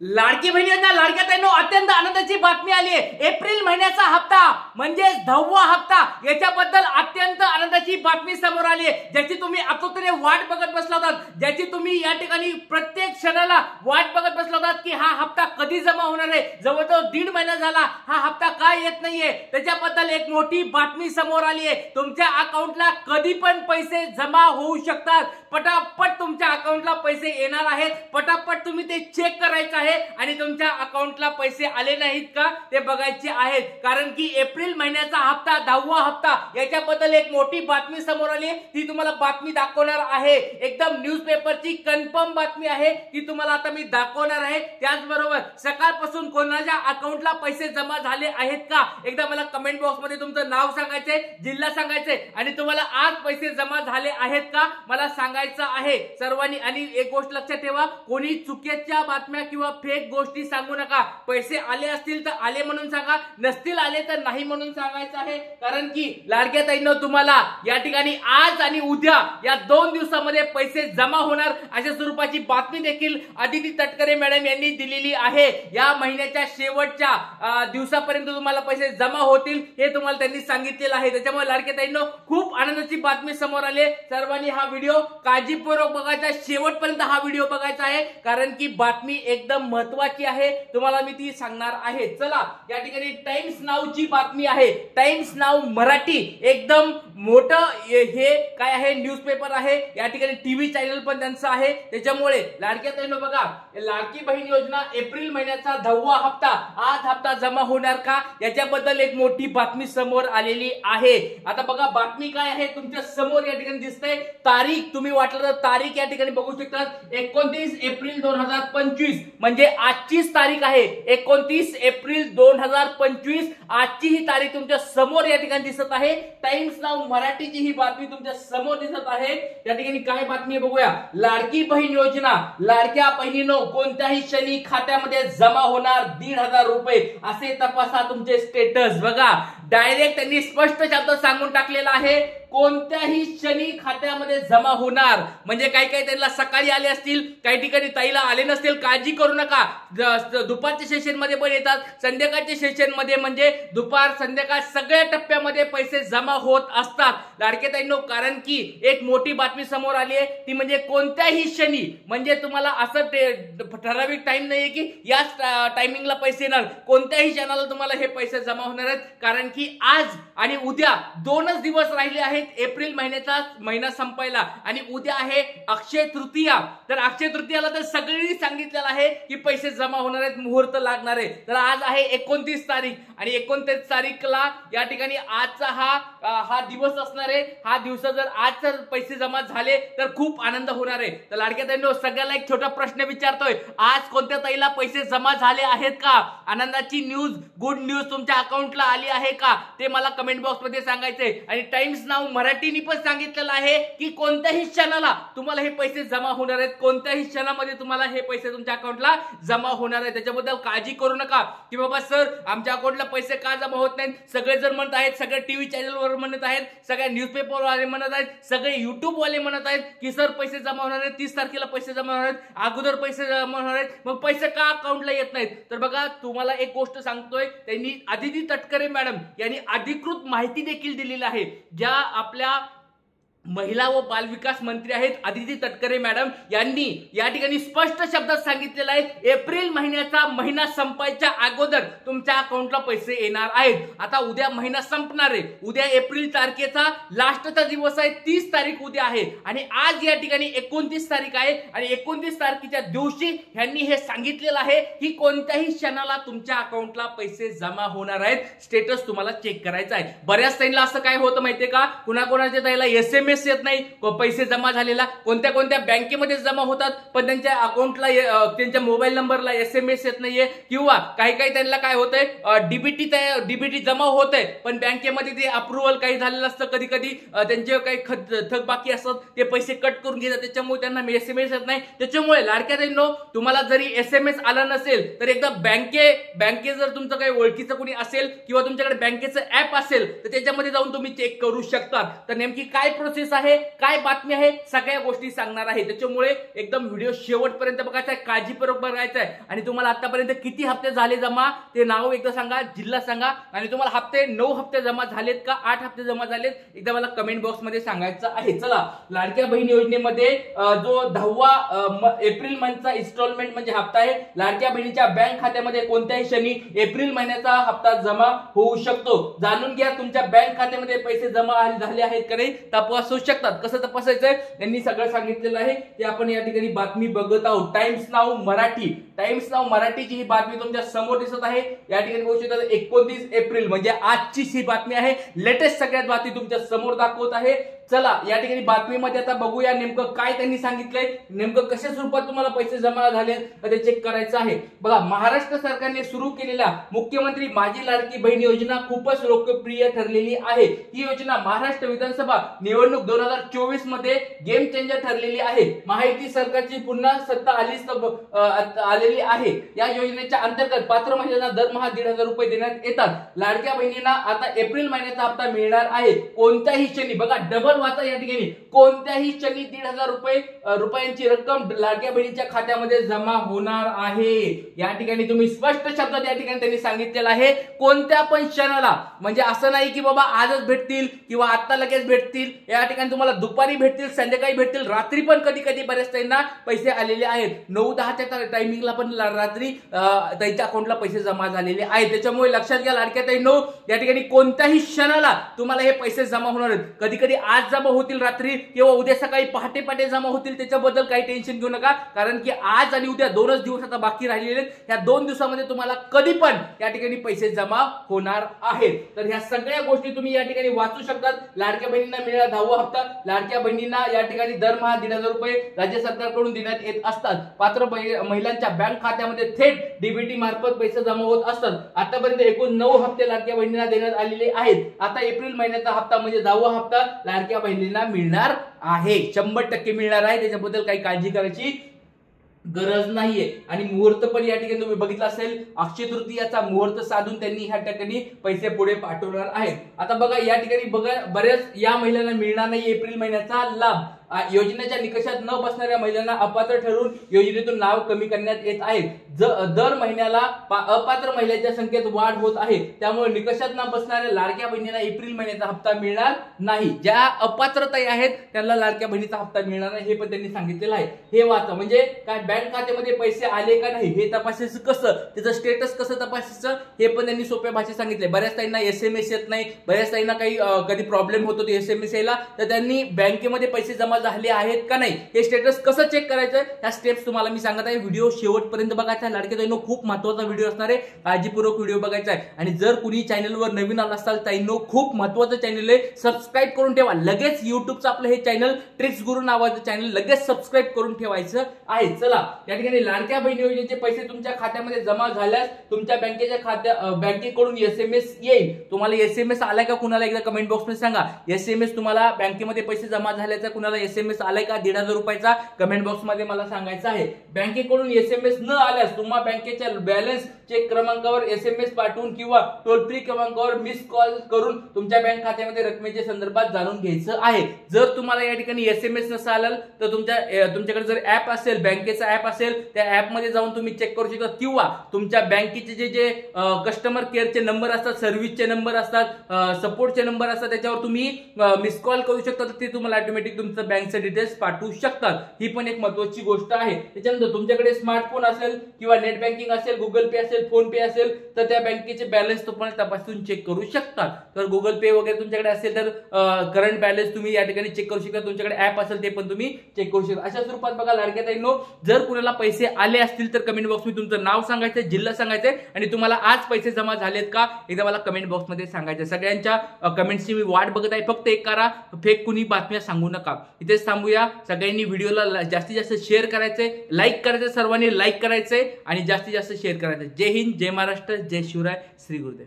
लाडकी बहिणींना लाडक्या ताईंनो अत्यंत आनंदाची बातमी आली आहे। एप्रिल महिन्याचा हप्ता म्हणजे 10वा हप्ता, याच्याबद्दल अत्यंत आनंदाची बातमी समोर आली आहे, ज्याची तुम्ही आतुरतेने वाट बघत बसला होतात, ज्याची तुम्ही या ठिकाणी प्रत्येक क्षणाला वाट बघत बसला होतात की हा हप्ता कधी जमा होणार आहे। जवळजवळ 1.5 महिना झाला हा हप्ता काय येत नाहीये, त्याच्याबद्दल एक मोठी बातमी समोर आली आहे। तुमच्या अकाउंटला कधी पण पैसे जमा होऊ शकतात, पटापट तुमच्या अकाउंटला पैसे येणार आहेत, पटापट तुम्ही ते चेक करायचं आहे आणि तुमच्या अकाउंटला पैसे आले नाहीत का ते बघायचे आहेत, कारण की एप्रिल महिन्याचा हप्ता 10वा हप्ता याच्याबद्दल एक मोठी बातमी समोर आली आहे। ती तुम्हाला बातमी दाखवणार आहे, एकदम न्यूजपेपरची कन्फर्म बातमी आहे, ती तुम्हाला आता मी दाखवणार आहे। त्याचबरोबर सकाळपासून कोणाच्या अकाउंटला पैसे जमा झाले आहेत का एकदा मला कमेंट बॉक्स मध्ये तुमचं नाव सांगायचंय, जिल्हा सांगायचंय आणि तुम्हाला आज पैसे जमा झाले आहेत का मला सांगायचं आहे सर्वांनी। आणि एक गोष्ट लक्षात ठेवा, कोणी चुकीच्या बातम्या किंवा फेक गोष्टी सांगू नका। पैसे आले असतील तर आले म्हणून सांगा, नसतील आले तर नाही म्हणून सांगायचं आहे, कारण की लाडक्या ताईंनो तुम्हाला या ठिकाणी आज आणि उद्या या 2 दिवसामध्ये पैसे जमा होणार अशा स्वरूपाची बातमी देखील आदिती तटकरे मॅडम यांनी दिलेली आहे। या महिन्याच्या शेवटच्या दिवसापर्यंत तुम्हाला पैसे जमा होतील हे तुम्हाला त्यांनी सांगितलेलं आहे। त्याच्यामुळे लाडक्या ताईंनो खूप आनंदाची बातमी समोर आली आहे। सर्वांनी हा व्हिडिओ काळजीपूर्वक बघायचा, शेवटपर्यंत हा व्हिडिओ बघायचा आहे, कारण की बातमी एकदम महत्त्वाची आहे, तुम्हाला मी ती सांगणार आहे। चला या ठिकाणी टाइम्स नाऊ ची बातमी आहे। टाइम्स नाऊ मराठी एकदम मोठं हे काय आहे, न्यूजपेपर आहे, या ठिकाणी टीव्ही चॅनल पण त्यांचं आहे। त्याच्यामुळे लाडक्या ताईंनो बघा, लाडकी बहीण योजना एप्रिल महिन्याचा 10वा हप्ता आज हप्ता जमा होणार का याच्याबद्दल एक मोठी बातमी समोर आलेली आहे। आता बघा बातमी काय आहे, तुमच्या समोर या ठिकाणी दिसते तारीख, तुम्ही वाटलं तर तारीख या ठिकाणी बघू शकता, 29 एप्रिल 2025 म्हणजे आजचीच तारीख आहे। 29 एप्रिल 2025 आजची ही तारीख तुमच्या समोर या ठिकाणी दिसत आहे। टाइम्स नाऊ मराठीची ही बातमी तुमच्या समोर दिसत आहे। या ठिकाणी काय बातमी आहे बघूया। लाडकी बहीण योजना, लाडक्या बहिणीनो कोणत्याही क्षणी खात्यामध्ये जमा होणार 1,500 रुपये, असे तपासा तुमचे स्टेटस। बघा डायरेक्ट त्यांनी स्पष्ट शब्द सांगून टाकलेला आहे, कोणत्याही क्षणी खात्यामध्ये जमा होणार। म्हणजे काही काही त्यांना सकाळी आले असतील, काही ठिकाणी ताईला आले नसतील, काळजी करू नका, दुपारच्या सेशन मध्ये पण येतात, संध्याकाळच्या सेशन मध्ये म्हणजे दुपार संध्याकाळ सगळ्या टप्प्यामध्ये पैसे जमा होत असतात लाडके ताईंनो, कारण की एक मोठी बातमी समोर आली आहे, ती म्हणजे कोणत्याही क्षणी, म्हणजे तुम्हाला असं ठराविक टाइम नाहीये की याच टायमिंगला पैसे येणार, कोणत्याही क्षणाला तुम्हाला हे पैसे जमा होणार आहेत, कारण की आज आणि उद्या 2च दिवस राहिले आहेत एप्रिल महिन्याचा महिना संपायला, आणि उद्या आहे अक्षय तृतीया। तर अक्षय तृतीयाला तर सगळ्यांनी सांगितलेलं आहे की पैसे जमा होणार आहेत, मुहूर्त लागणार आहे। तर आज आहे 29 तारीख आणि 29 तारीखला या ठिकाणी आजचा हा दिवस असणार आहे। हा दिवस जर आज पैसे जमा झाले तर खूप आनंद होणार आहे। तर लाडक्या ताईंनो सगळ्याला एक छोटा प्रश्न विचारतोय, आज कोणत्या ताईला पैसे जमा झाले आहेत का? आनंदाची न्यूज, गुड न्यूज तुमच्या अकाउंटला आली आहे का ते मला कमेंट बॉक्स मध्ये सांगायचंय। आणि टाइम्स नाऊ मराठीने पण सांगितलेलं आहे की कोणत्याही क्षणाला तुम्हाला हे पैसे जमा होणार आहेत, कोणत्याही क्षणामध्ये तुम्हाला हे पैसे तुमच्या अकाउंटला जमा होणार आहेत। त्याच्याबद्दल काळजी करू नका की बाबा सर आमच्या अकाउंटला पैसे का जमा होत नाहीत। सगळे जण म्हणत आहेत, सगळे टीव्ही चॅनलवर म्हणत आहेत, सगळ्या न्यूजपेपर वाले म्हणत आहेत, सगळे युट्यूब वाले म्हणत आहेत की सर पैसे जमा होणार आहेत, 30 तारखेला पैसे जमा होणार आहेत, अगोदर पैसे जमा होणार आहेत, मग पैसे का अकाउंटला येत नाहीत। तर बघा तुम्हाला एक गोष्ट सांगतोय, त्यांनी आदिती तटकरे मॅडम यांनी अधिकृत माहिती देखील दिलेली आहे, ज्या आपल्या महिला व बाल विकास मंत्री आहेत आदिती तटकरे मॅडम यांनी या ठिकाणी स्पष्ट शब्दात सांगितलेलं आहे, एप्रिल महिन्याचा महिना संपायच्या अगोदर तुमच्या अकाउंटला पैसे येणार आहेत। आता उद्या महिना संपणार आहे, उद्या एप्रिल तारखेचा लास्टचा दिवस आहे, 30 तारीख उद्या आहे आणि आज या ठिकाणी 29 तारीख आहे आणि 29 तारखेच्या दिवशी यांनी हे सांगितलेलं आहे की कोणत्याही क्षणाला तुमच्या अकाउंटला पैसे जमा होणार आहेत। स्टेटस तुम्हाला चेक करायचा आहे। बऱ्याच ताईंना असं काय होतं माहितीये का, कुणाकोणाच्या ताईला SMS येत नाही पैसे जमा झालेला, कोणत्या कोणत्या बँकेमध्ये जमा होतात पण त्यांच्या अकाउंटला त्यांच्या मोबाईल नंबरला SMS येत नाहीये, किंवा काही काही त्यांना काय होतंय डीबीटी जमा होतंय पण बँकेमध्ये ते अप्रूव्हल काही झालेलं असतं, कधी कधी त्यांचे काही थकबाकी असतात ते पैसे कट करून घेतात, त्याच्यामुळे त्यांना SMS येत नाही। त्याच्यामुळे लाडक्या ताईंनो तुम्हाला जरी SMS आला नसेल तर एकदा बँके जर तुमचं काही ओळखीचं कोणी असेल किंवा तुमच्याकडे बँकेचं ऍप असेल तर त्याच्यामध्ये जाऊन तुम्ही चेक करू शकता। तर नेमकी काय प्रोसेस प्रोसेस आहे, काय बातमी आहे, सगळ्या गोष्टी सांगणार आहे. त्याच्यामुळे एकदम व्हिडिओ शेवटपर्यंत बघायचा आहे, काळजीपूर्वक बघायचा आहे. आणि तुम्हाला आतापर्यंत किती हप्ते झाले जमा ते नाव एकदा सांगा, जिल्हा सांगा. आणि तुम्हाला हप्ते 9 हप्ते जमा झालेत का 8 हप्ते जमा झालेत एकदा मला कमेंट बॉक्स मध्ये सांगायचं आहे. चला, लाडक्या बहीण योजनेमध्ये जो 10 एप्रिल मंथचा इन्स्टॉलमेंट म्हणजे हप्ता आहे, लाडक्या बहिणीच्या बँक खात्यामध्ये कोणत्याही क्षणी एप्रिल महिन्याचा हप्ता जमा होऊ शकतो. जाणून घ्या तुमच्या बँक खात्यामध्ये पैसे जमा झाले आहेत का नाही, तपासू शकतात. कसं तपासायचंय त्यांनी सगळं सांगितलेलं आहे ते आपण या ठिकाणी बातमी बघत आहोत. टाइम्स नाव मराठीची ही बातमी तुमच्या समोर दिसत आहे. या ठिकाणी बघू शकता 29 एप्रिल म्हणजे आजचीच ही बातमी आहे. लेटेस्ट सगळ्यात बातमी तुमच्या समोर दाखवत आहे. चला, या ठिकाणी बातमीमध्ये आता बघूया नेमकं काय त्यांनी सांगितलंय, नेमकं कशा स्वरूपात तुम्हाला पैसे जमा झाले ते चेक करायचं आहे. बघा, महाराष्ट्र सरकारने सुरू केलेल्या मुख्यमंत्री माझी लाडकी बहीण योजना खूपच लोकप्रिय ठरलेली आहे. ही योजना महाराष्ट्र विधानसभा निवडणूक 2024 मध्ये गेम चेंजर ठरलेली आहे. महायुती सरकारची पुन्हा सत्ता आलेली आहे. या योजनेच्या अंतर्गत पात्र महिलांना दरमहा 1,500 रुपये देण्यात येतात. लाडक्या बहिणींना आता एप्रिल महिन्याचा हप्ता मिळणार आहे. कोणत्याही क्षणी, बघा डबल वाचा या ठिकाणी, कोणत्याही क्षणी 1,500 रुपयांची रक्कम लाडक्या बहिणीच्या खात्यामध्ये जमा होणार आहे. या ठिकाणी तुम्ही स्पष्ट शब्दात या ठिकाणी त्यांनी सांगितलेलं आहे, कोणत्या पण क्षणाला. म्हणजे असं नाही की बाबा आजच भेटतील किंवा आता लगेच भेटतील. या ठिकाणी तुम्हाला दुपारी भेटतील, संध्याकाळी भेटतील, रात्री पण कधी कधी बऱ्याच त्यांना पैसे आलेले आहेत. 9-10च्या टायमिंगला पण रात्री त्यांच्या अकाउंटला पैसे जमा झालेले आहेत. त्याच्यामुळे लक्षात घ्या लाडक्या ताईंनो, या ठिकाणी कोणत्याही क्षणाला तुम्हाला हे पैसे जमा होणार आहेत. कधी कधी आज जमा होतील रात्री किंवा उद्या सकाळी पहाटे जमा होतील. त्याच्याबद्दल काही टेन्शन घेऊ नका, कारण की आज आणि उद्या 2च दिवस आता बाकी राहिलेले आहेत. या 2 दिवसामध्ये तुम्हाला कधी पण या ठिकाणी पैसे जमा होणार आहेत. तर ह्या सगळ्या गोष्टी तुम्ही या ठिकाणी वाचू शकतात. लाडक्या बहिणींना मिळणार 10वा हप्ता. लाडक्या बहिणींना या ठिकाणी दरमहा 1,500 रुपये राज्य सरकारकडून देण्यात येत असतात. पात्र महिलांच्या बँक खात्यामध्ये थेट डीबीटी मार्फत पैसे जमा होत असतात. आतापर्यंत एकूण 9 हप्ते लाडक्या बहिणींना देण्यात आलेले आहेत. आता एप्रिल महिन्याचा हप्ता म्हणजे 10वा हप्ता लाडक्या बहिणींना मिळणार आहे. 100% मिळणार आहे. त्याच्याबद्दल काही काळजी करायची गरज नाहीये. आणि मुहूर्त पण या ठिकाणी तुम्ही बघितलं असेल, अक्षय तृतीयाचा मुहूर्त साधून त्यांनी ह्या ठिकाणी पैसे पुढे पाठवणार आहेत. आता बघा, या ठिकाणी बघा बऱ्याच या महिलांना मिळणार नाही एप्रिल महिन्याचा लाभ. योजनेच्या निकषात न बसणाऱ्या महिलांना अपात्र ठरवून योजनेतून नाव कमी करण्यात येत आहे. दर महिन्याला अपात्र महिलांच्या संख्येत वाढ होत आहे. त्यामुळे निकषात न बसणाऱ्या लाडक्या बहिणींना एप्रिल महिन्याचा हप्ता मिळणार नाही. ज्या अपात्रता आहेत त्यांना लाडक्या बहिणीचा हप्ता मिळणार नाही, हे पण त्यांनी सांगितलेलं आहे. हे वाचा, म्हणजे काय बँक खात्यामध्ये पैसे आले का नाही हे तपासायचं कसं, त्याचं स्टेटस कसं तपासायचं हे पण त्यांनी सोप्या भाषेत सांगितलंय. बऱ्याच ताईंना SMS येत नाही, बऱ्याच ताईंना काही कधी प्रॉब्लेम होतो SMS यायला, तर त्यांनी बँकेमध्ये पैसे जमा झाले आहेत का नाही हे स्टेटस कसं चेक करायचं, ह्या स्टेप्स तुम्हाला मी सांगत आहे. व्हिडिओ शेवटपर्यंत बघायचा आहे. लाडक्या ताईंनो, खूप महत्त्वाचा व्हिडिओ असणार आहे. काळजीपूर्वक व्हिडिओ बघायचा आहे. आणि जर कुणी चॅनलवर नवीन आला असाल ताईंनो, खूप महत्त्वाचं चॅनल आहे, सबस्क्राईब करून ठेवा. लगेच युट्यूबचं आपलं हे चॅनल ट्रिक्स गुरु नावाचं चॅनल लगेच सबस्क्राईब करून ठेवायचं आहे. चला, या ठिकाणी लाडक्या बहीण योजनेचे पैसे तुमच्या खात्यामध्ये जमा झाल्यास तुमच्या बँकेकडून SMS येईल. तुम्हाला SMS आलाय का कुणाला एकदा कमेंट बॉक्स मध्ये सांगा. SMS तुम्हाला बँकेमध्ये पैसे जमा झाल्याचा कुणाला SMS आलाय का 1,500 रुपयाचा कमेंट बॉक्स मध्ये मला सांगायचं आहे. बँकेकडून SMS न आल्यास तुम्हा बँकेच्या बॅलन्स चेक क्रमांकावर SMS पाठवून किंवा टोल फ्री क्रमांकावर मिस कॉल करून तुमच्या बँक खात्यामध्ये रकमेच्या संदर्भात जाणून घ्यायचं आहे. जर तुम्हाला या ठिकाणी SMS नसा आला तर तुमच्याकडे जर ऍप असेल, बँकेचा ऍप असेल, त्या ऍप मध्ये जाऊन तुम्ही चेक करू शकता. किंवा तुमच्या बँकेचे जे कस्टमर केअरचे नंबर असतात, सर्व्हिसचे नंबर असतात, सपोर्टचे नंबर असतात, त्याच्यावर तुम्ही मिस कॉल करू शकता. तर ते तुम्हाला ऑटोमॅटिक तुमचं बँकचे डिटेल्स पाठवू शकतात. ही पण एक महत्त्वाची गोष्ट आहे. त्याच्यानंतर तुमच्याकडे स्मार्टफोन असेल किंवा नेट बँकिंग असेल, गुगल पे असेल, फोन पे असेल, तर त्या बँकेचे बॅलन्स तुम्ही तपासून चेक करू शकता. तर गुगल पे वगैरे तुमच्याकडे असेल तर करंट बॅलन्स तुम्ही या ठिकाणी चेक करू शकता. तुमच्याकडे ऍप असेल ते पण तुम्ही चेक करू शकता. अशा स्वरूपात बघा लाडक्या ताईंनो, जर कुणाला पैसे आले असतील तर कमेंट बॉक्स मध्ये तुमचं नाव सांगायचं, जिल्हा सांगायचं आणि तुम्हाला आज पैसे जमा झालेत का एकदा मला कमेंट बॉक्स मध्ये सांगायचं. सगळ्यांच्या कमेंट्सची मी वाट बघत आहे. फक्त एक करा, फेक कुणी बातम्या सांगू नका. इथेच थांबूया. सगळ्यांनी व्हिडिओला जास्तीत जास्त शेअर करायचंय, लाईक करायचंय, सर्वांनी लाईक करायचंय आणि जास्तीत जास्त शेअर करायचंय. जय हिंद, जय महाराष्ट्र, जय शिवराय, श्री गुरुदेव.